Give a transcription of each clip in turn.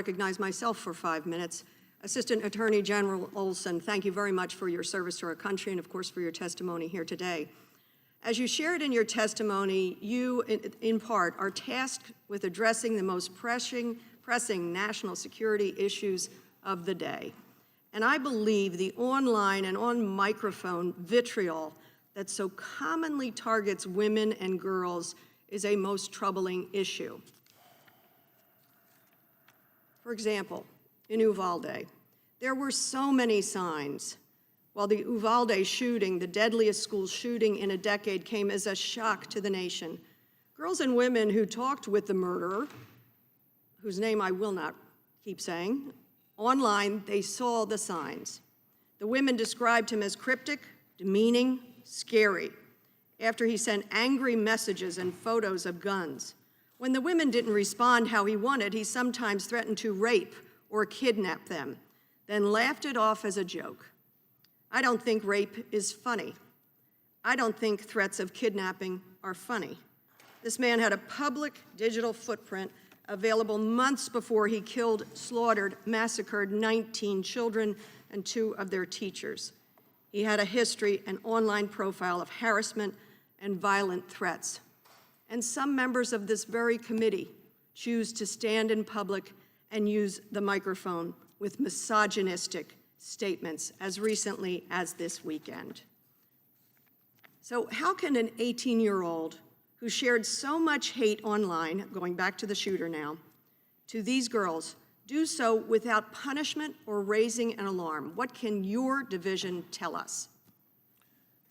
Recognize myself for 5 minutes. Assistant Attorney General Olson, thank you very much for your service to our country and, of course, for your testimony here today. As you shared in your testimony, you, in part, are tasked with addressing the most pressing national security issues of the day. And I believe the online and on-microphone vitriol that so commonly targets women and girls is a most troubling issue. For example, in Uvalde, there were so many signs. While the Uvalde shooting, the deadliest school shooting in a decade, came as a shock to the nation, girls and women who talked with the murderer, whose name I will not keep saying, online, they saw the signs. The women described him as cryptic, demeaning, scary, after he sent angry messages and photos of guns. When the women didn't respond how he wanted, he sometimes threatened to rape or kidnap them, then laughed it off as a joke. I don't think rape is funny. I don't think threats of kidnapping are funny. This man had a public digital footprint available months before he killed, slaughtered, massacred 19 children and 2 of their teachers. He had a history, an online profile of harassment and violent threats. And some members of this very committee choose to stand in public and use the microphone with misogynistic statements as recently as this weekend. So how can an 18-year-old who shared so much hate online, going back to the shooter now, to these girls, do so without punishment or raising an alarm? What can your division tell us?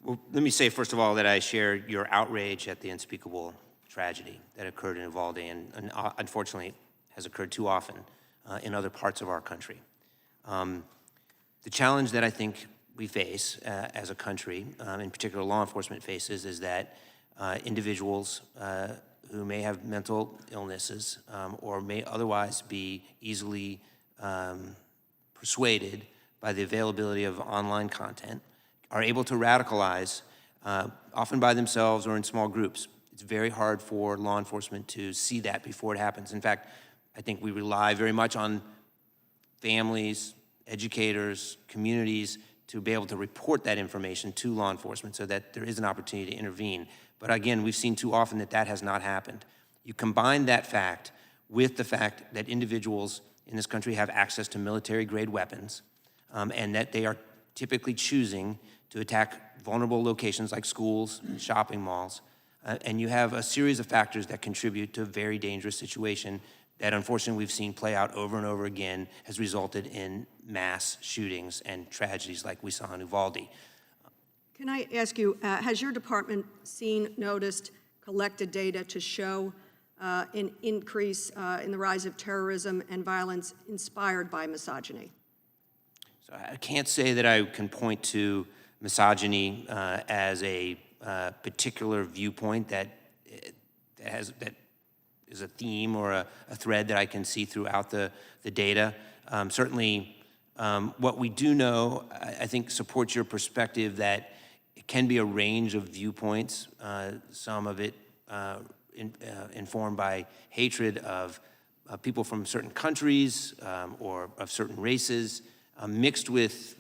Well, let me say, first of all, that I share your outrage at the unspeakable tragedy that occurred in Uvalde and unfortunately has occurred too often in other parts of our country. The challenge that I think we face as a country, in particular law enforcement faces, is that individuals who may have mental illnesses or may otherwise be easily persuaded by the availability of online content are able to radicalize, often by themselves or in small groups. It's very hard for law enforcement to see that before it happens. In fact, I think we rely very much on families, educators, communities to be able to report that information to law enforcement so that there is an opportunity to intervene. But again, we've seen too often that that has not happened. You combine that fact with the fact that individuals in this country have access to military-grade weapons and that they are typically choosing to attack vulnerable locations like schools and shopping malls. And you have a series of factors that contribute to a very dangerous situation that unfortunately we've seen play out over and over again, has resulted in mass shootings and tragedies like we saw in Uvalde. Can I ask you, has your department seen, noticed, collected data to show an increase in the rise of terrorism and violence inspired by misogyny? So I can't say that I can point to misogyny as a particular viewpoint that is a theme or a thread that I can see throughout the data. Certainly, what we do know, I think, supports your perspective that it can be a range of viewpoints, some of it informed by hatred of people from certain countries or of certain races, mixed with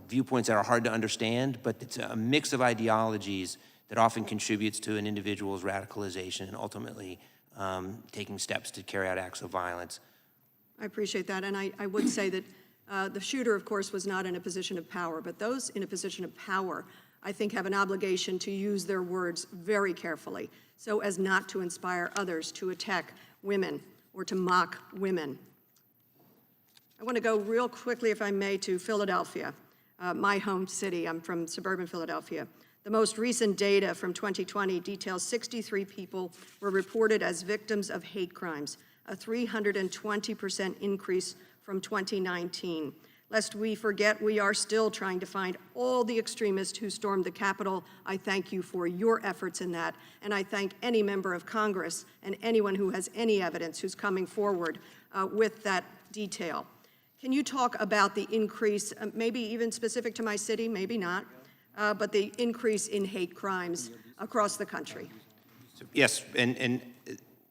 viewpoints that are hard to understand, but it's a mix of ideologies that often contributes to an individual's radicalization and ultimately taking steps to carry out acts of violence. I appreciate that, and I would say that the shooter, of course, was not in a position of power, but those in a position of power, I think, have an obligation to use their words very carefully so as not to inspire others to attack women or to mock women. I want to go real quickly, if I may, to Philadelphia, my home city. I'm from suburban Philadelphia. The most recent data from 2020 details 63 people were reported as victims of hate crimes, a 320% increase from 2019. Lest we forget, we are still trying to find all the extremists who stormed the Capitol. I thank you for your efforts in that, and I thank any member of Congress and anyone who has any evidence who's coming forward with that detail. Can you talk about the increase, maybe even specific to my city, maybe not, but the increase in hate crimes across the country? So, yes, and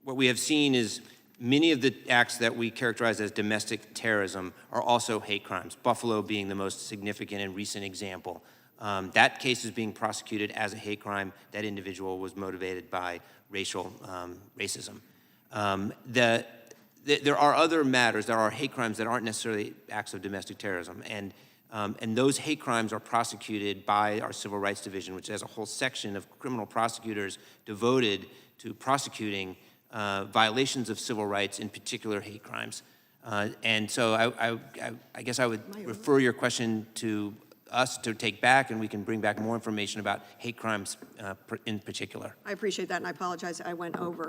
what we have seen is Many of the acts that we characterize as domestic terrorism are also hate crimes, Buffalo being the most significant and recent example. That case is being prosecuted as a hate crime. That individual was motivated by racism. There are other matters, there are hate crimes that aren't necessarily acts of domestic terrorism, and those hate crimes are prosecuted by our Civil Rights Division, which has a whole section of criminal prosecutors devoted to prosecuting violations of civil rights, in particular hate crimes. And so I guess I would refer your question to us to take back, and we can bring back more information about hate crimes in particular. I appreciate that, and I apologize I went over.